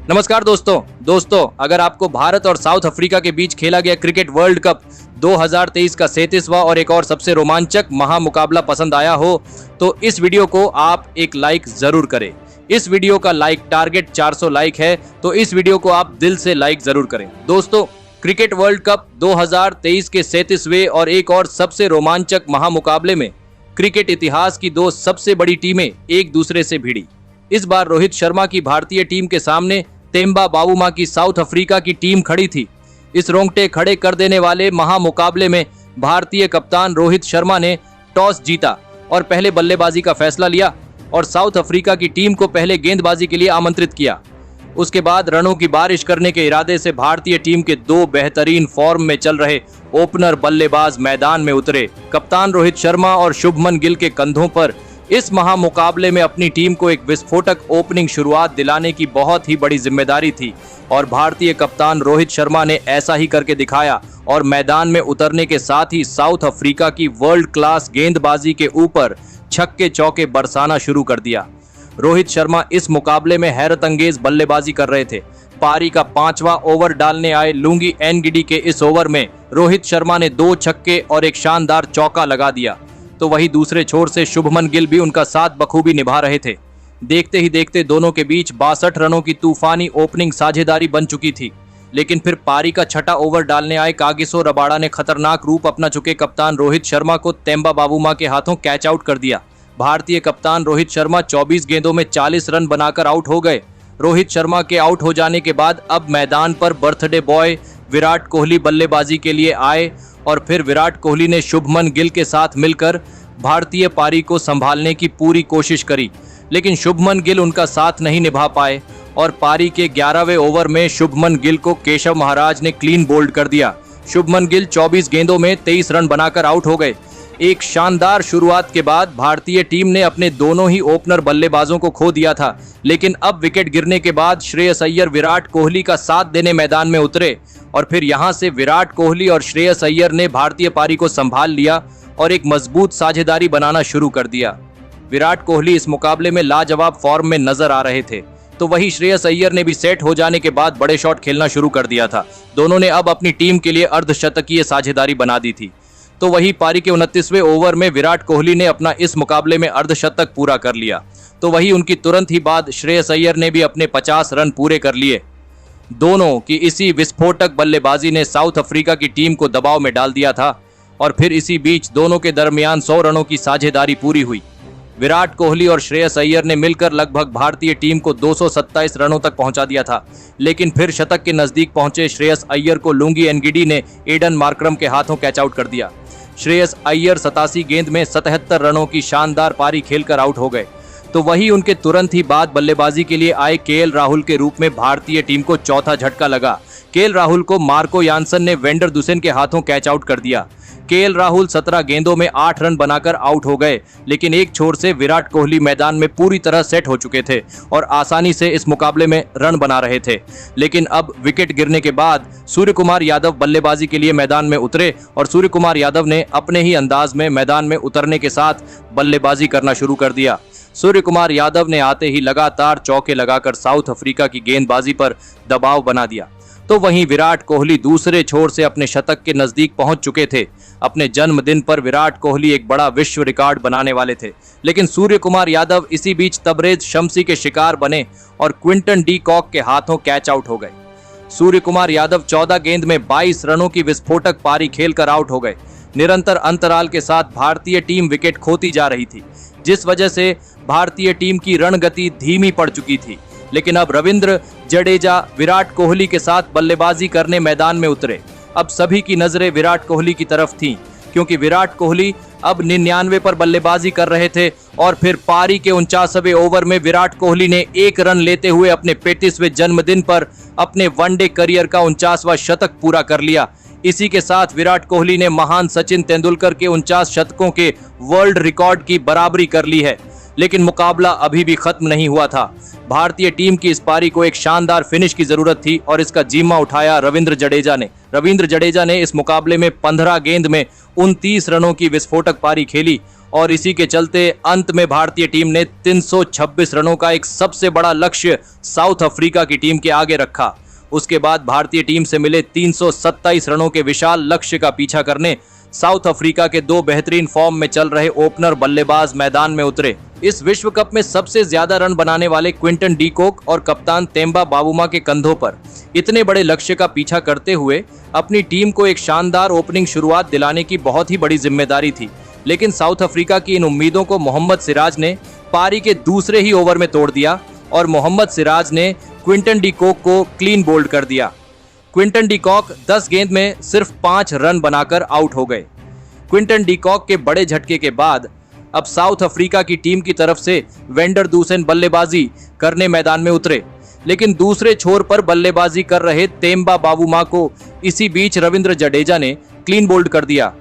नमस्कार दोस्तों अगर आपको भारत और साउथ अफ्रीका के बीच खेला गया क्रिकेट वर्ल्ड कप 2023 का 37वां और एक और सबसे रोमांचक महामुकाबला पसंद आया हो तो इस वीडियो को आप एक लाइक जरूर करें। इस वीडियो का लाइक टारगेट 400 लाइक है, तो इस वीडियो को आप दिल से लाइक जरूर करें। दोस्तों, क्रिकेट वर्ल्ड कप 2023 के 37वें और एक और सबसे रोमांचक महामुकाबले में क्रिकेट इतिहास की दो सबसे बड़ी टीमें एक दूसरे से भिड़ी। इस बार रोहित शर्मा की भारतीय टीम के सामने तेम्बा बावूमा की साउथ अफ्रीका की टीम खड़ी थी। इस रोंगटे खड़े कर देने वाले महामुकाबले में भारतीय कप्तान रोहित शर्मा ने टॉस जीता और पहले बल्लेबाजी का फैसला लिया और साउथ अफ्रीका की टीम को पहले गेंदबाजी के लिए आमंत्रित किया। उसके बाद रनों की बारिश करने के इरादे से भारतीय टीम के दो बेहतरीन फॉर्म में चल रहे ओपनर बल्लेबाज मैदान में उतरे। कप्तान रोहित शर्मा और शुभमन गिल के कंधों पर इस महामुकाबले में अपनी टीम को एक विस्फोटक ओपनिंग शुरुआत दिलाने की बहुत ही बड़ी जिम्मेदारी थी और भारतीय कप्तान रोहित शर्मा ने ऐसा ही करके दिखाया और मैदान में उतरने के साथ ही साउथ अफ्रीका की वर्ल्ड क्लास गेंदबाजी के ऊपर छक्के चौके बरसाना शुरू कर दिया। रोहित शर्मा इस मुकाबले में हैरत अंगेज बल्लेबाजी कर रहे थे। पारी का 5वां ओवर डालने आए लुंगी एनगिडी के इस ओवर में रोहित शर्मा ने 2 छक्के और एक शानदार चौका लगा दिया, तो वही दूसरे छोर से शुभमन गिल भी उनका साथ बखूबी निभा रहे थे। देखते ही देखते दोनों के बीच 62 रनों की तूफानी ओपनिंग साझेदारी बन चुकी थी, लेकिन फिर पारी का 6वां ओवर डालने आए कागिसो रबाड़ा ने खतरनाक रूप अपना चुके कप्तान रोहित शर्मा को तेम्बा बावूमा के हाथों कैच आउट कर दिया। भारतीय कप्तान रोहित शर्मा 24 गेंदों में 40 रन बनाकर आउट हो गए। रोहित शर्मा के आउट हो जाने के बाद अब मैदान पर बर्थडे बॉय विराट कोहली बल्लेबाजी के लिए आए और फिर विराट कोहली ने शुभमन गिल के साथ मिलकर भारतीय पारी को संभालने की पूरी कोशिश करी, लेकिन शुभमन गिल उनका साथ नहीं निभा पाए और पारी के 11वें ओवर में शुभमन गिल को केशव महाराज ने क्लीन बोल्ड कर दिया। शुभमन गिल 24 गेंदों में 23 रन बनाकर आउट हो गए। एक शानदार शुरुआत के बाद भारतीय टीम ने अपने दोनों ही ओपनर बल्लेबाजों को खो दिया था, लेकिन अब विकेट गिरने के बाद श्रेयस अय्यर विराट कोहली का साथ देने मैदान में उतरे और फिर यहां से विराट कोहली और श्रेयस अय्यर ने भारतीय पारी को संभाल लिया और एक मजबूत साझेदारी बनाना शुरू कर दिया। विराट कोहली इस मुकाबले में लाजवाब फॉर्म में नजर आ रहे थे, तो वही श्रेयस अय्यर ने भी सेट हो जाने के बाद बड़े शॉट खेलना शुरू कर दिया था। दोनों ने अब अपनी टीम के लिए अर्धशतकीय साझेदारी बना दी थी। तो वही पारी के 29वें ओवर में विराट कोहली ने अपना इस मुकाबले में अर्धशतक पूरा कर लिया, तो वही उनकी तुरंत ही बाद श्रेयस अय्यर ने भी अपने 50 रन पूरे कर लिए। दोनों की इसी विस्फोटक बल्लेबाजी ने साउथ अफ्रीका की टीम को दबाव में डाल दिया था और फिर इसी बीच दोनों के दरमियान 100 रनों की साझेदारी पूरी हुई। विराट कोहली और श्रेयस अय्यर ने मिलकर लगभग भारतीय टीम को 227 रनों तक पहुंचा दिया था, लेकिन फिर शतक के नजदीक पहुंचे श्रेयस अय्यर को लुंगी एनगिडी ने एडन मार्करम के हाथों कैच आउट कर दिया। श्रेयस अय्यर 87 गेंद में 77 रनों की शानदार पारी खेलकर आउट हो गए, तो वही उनके तुरंत ही बाद बल्लेबाजी के लिए आए केएल राहुल के रूप में भारतीय टीम को चौथा झटका लगा। केएल राहुल को मार्को यानसन ने वेंडर दुसेन के हाथों कैच आउट कर दिया। केएल राहुल 17 गेंदों में 8 रन बनाकर आउट हो गए, लेकिन एक छोर से विराट कोहली मैदान में पूरी तरह सेट हो चुके थे और आसानी से इस मुकाबले में रन बना रहे थे। लेकिन अब विकेट गिरने के बाद सूर्यकुमार यादव बल्लेबाजी के लिए मैदान में उतरे और सूर्यकुमार यादव ने अपने ही अंदाज में मैदान में उतरने के साथ बल्लेबाजी करना शुरू कर दिया। सूर्यकुमार यादव ने आते ही लगातार चौके लगाकर साउथ अफ्रीका की गेंदबाजी पर दबाव बना दिया, तो वहीं विराट कोहली दूसरे छोर से अपने शतक के नजदीक पहुंच चुके थे। अपने जन्मदिन पर विराट कोहली एक बड़ा विश्व रिकॉर्ड बनाने वाले थे, लेकिन सूर्यकुमार यादव इसी बीच तबरेज शम्सी के शिकार बने और क्विंटन डी कॉक के हाथों कैच आउट हो गए। सूर्यकुमार यादव 14 गेंद में 22 रनों की विस्फोटक पारी खेलकर आउट हो गए। निरंतर अंतराल के साथ भारतीय टीम विकेट खोती जा रही थी, जिस वजह से भारतीय टीम की रणगति धीमी पड़ चुकी थी। लेकिन अब रविंद्र जडेजा विराट कोहली के साथ बल्लेबाजी करने मैदान में उतरे। अब सभी की नजरें विराट कोहली की तरफ थीं, क्योंकि विराट कोहली अब 99 पर बल्लेबाजी कर रहे थे और फिर पारी के 49वें ओवर में विराट कोहली ने 1 रन लेते हुए अपने 35वें जन्मदिन पर अपने वनडे करियर का 49वां शतक पूरा कर लिया। इसी के साथ विराट कोहली ने महान सचिन तेंदुलकर के 49 शतकों के वर्ल्ड रिकॉर्ड की बराबरी कर ली है। लेकिन मुकाबला अभी भी खत्म नहीं हुआ था। भारतीय टीम की इस पारी को एक शानदार फिनिश की जरूरत थी और इसका जिम्मा उठाया रविंद्र जडेजा ने इस मुकाबले में 15 गेंद में 29 रनों की विस्फोटक पारी खेली और इसी के चलते अंत में भारतीय टीम ने 326 रनों का एक सबसे बड़ा लक्ष्य साउथ अफ्रीका की टीम के आगे रखा। उसके बाद भारतीय टीम से मिले 327 रनों के विशाल लक्ष्य का पीछा करने साउथ अफ्रीका के दो बेहतरीन फॉर्म में चल रहे ओपनर बल्लेबाज मैदान में उतरे। इस विश्व कप में सबसे ज्यादा रन बनाने वाले क्विंटन डी कॉक और कप्तान तेम्बा बावुमा के कंधों पर इतने बड़े लक्ष्य का पीछा करते हुए अपनी टीम को एक शानदार ओपनिंग शुरुआत दिलाने की बहुत ही बड़ी जिम्मेदारी थी। लेकिन साउथ अफ्रीका की इन उम्मीदों को मोहम्मद सिराज ने पारी के दूसरे ही ओवर में तोड़ दिया और मोहम्मद सिराज ने क्विंटन डी कॉक को क्लीन बोल्ड कर दिया। क्विंटन डी कॉक 10 गेंद में सिर्फ 5 रन बनाकर आउट हो गए। क्विंटन डी कॉक के बड़े झटके के बाद अब साउथ अफ्रीका की टीम की तरफ से वेंडर दुसेन बल्लेबाजी करने मैदान में उतरे, लेकिन दूसरे छोर पर बल्लेबाजी कर रहे तेम्बा बावुमा को इसी बीच रविंद्र जडेजा ने क्लीन बोल्ड कर दिया।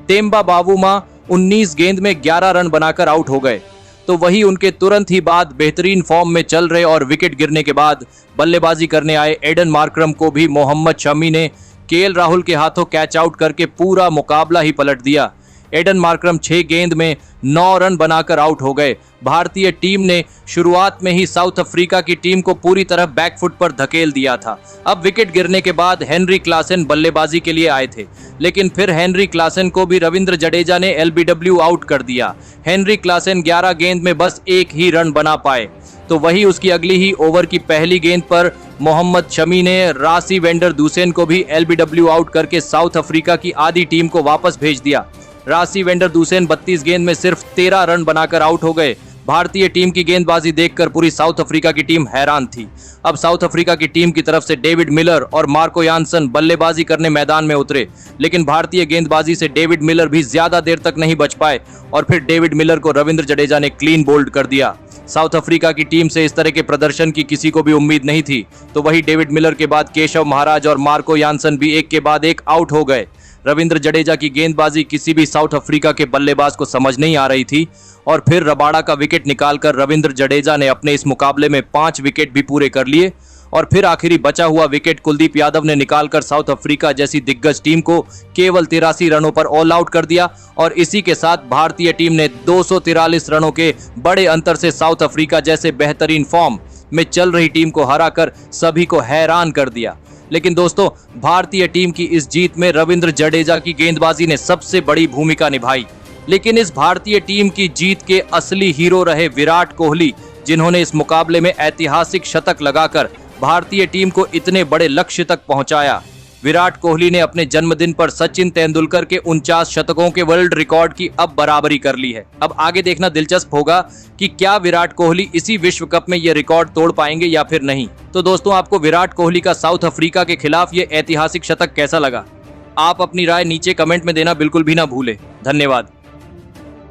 तेम्बा बावुमा 19 गेंद में 11 रन बनाकर आउट हो गए। तो वही उनके तुरंत ही बाद बेहतरीन फॉर्म में चल रहे और विकेट गिरने के बाद बल्लेबाजी करने आए एडन मार्करम को भी मोहम्मद शमी ने केएल राहुल के हाथों कैच आउट करके पूरा मुकाबला ही पलट दिया। एडन मार्करम 6 गेंद में 9 रन बनाकर आउट हो गए। भारतीय टीम ने शुरुआत में ही साउथ अफ्रीका की टीम को पूरी तरह बैकफुट पर धकेल दिया था। अब विकेट गिरने के बाद हेनरी क्लासेन बल्लेबाजी के लिए आए थे, लेकिन फिर हेनरी क्लासेन को भी रविंद्र जडेजा ने एलबीडब्ल्यू आउट कर दिया। हेनरी क्लासेन 11 गेंद में बस 1 ही रन बना पाए। तो वही उसकी अगली ही ओवर की पहली गेंद पर मोहम्मद शमी ने रासी वेंडर दुसेन को भी एलबीडब्ल्यू आउट करके साउथ अफ्रीका की आधी टीम को वापस भेज दिया। रासी वेंडर दुसेन 32 गेंद में सिर्फ 13 रन बनाकर आउट हो गए। भारतीय टीम की गेंदबाजी देखकर पूरी साउथ अफ्रीका की टीम हैरान थी। अब साउथ अफ्रीका की टीम की तरफ से डेविड मिलर और मार्को यानसन बल्लेबाजी करने मैदान में उतरे, लेकिन भारतीय गेंदबाजी से डेविड मिलर भी ज्यादा देर तक नहीं बच पाए और फिर डेविड मिलर को रविंद्र जडेजा ने क्लीन बोल्ड कर दिया। साउथ अफ्रीका की टीम से इस तरह के प्रदर्शन की किसी को भी उम्मीद नहीं थी। तो वही डेविड मिलर के बाद केशव महाराज और मार्को यानसन भी एक के बाद एक आउट हो गए। रविंद्र जडेजा की गेंदबाजी किसी भी साउथ अफ्रीका के बल्लेबाज को समझ नहीं आ रही थी और फिर रबाडा का विकेट निकालकर रविंद्र जडेजा ने अपने इस मुकाबले में 5 विकेट भी पूरे कर लिए और फिर आखिरी बचा हुआ विकेट कुलदीप यादव ने निकालकर साउथ अफ्रीका जैसी दिग्गज टीम को केवल 83 रनों पर ऑल आउट कर दिया और इसी के साथ भारतीय टीम ने 243 रनों के बड़े अंतर से साउथ अफ्रीका जैसे बेहतरीन फॉर्म में चल रही टीम को हराकर सभी को हैरान कर दिया। लेकिन दोस्तों, भारतीय टीम की इस जीत में रविंद्र जडेजा की गेंदबाजी ने सबसे बड़ी भूमिका निभाई। लेकिन इस भारतीय टीम की जीत के असली हीरो रहे विराट कोहली, जिन्होंने इस मुकाबले में ऐतिहासिक शतक लगाकर भारतीय टीम को इतने बड़े लक्ष्य तक पहुंचाया। विराट कोहली ने अपने जन्मदिन पर सचिन तेंदुलकर के 49 शतकों के वर्ल्ड रिकॉर्ड की अब बराबरी कर ली है। अब आगे देखना दिलचस्प होगा कि क्या विराट कोहली इसी विश्व कप में ये रिकॉर्ड तोड़ पाएंगे या फिर नहीं। तो दोस्तों, आपको विराट कोहली का साउथ अफ्रीका के खिलाफ ये ऐतिहासिक शतक कैसा लगा? आप अपनी राय नीचे कमेंट में देना बिल्कुल भी ना भूलें। धन्यवाद।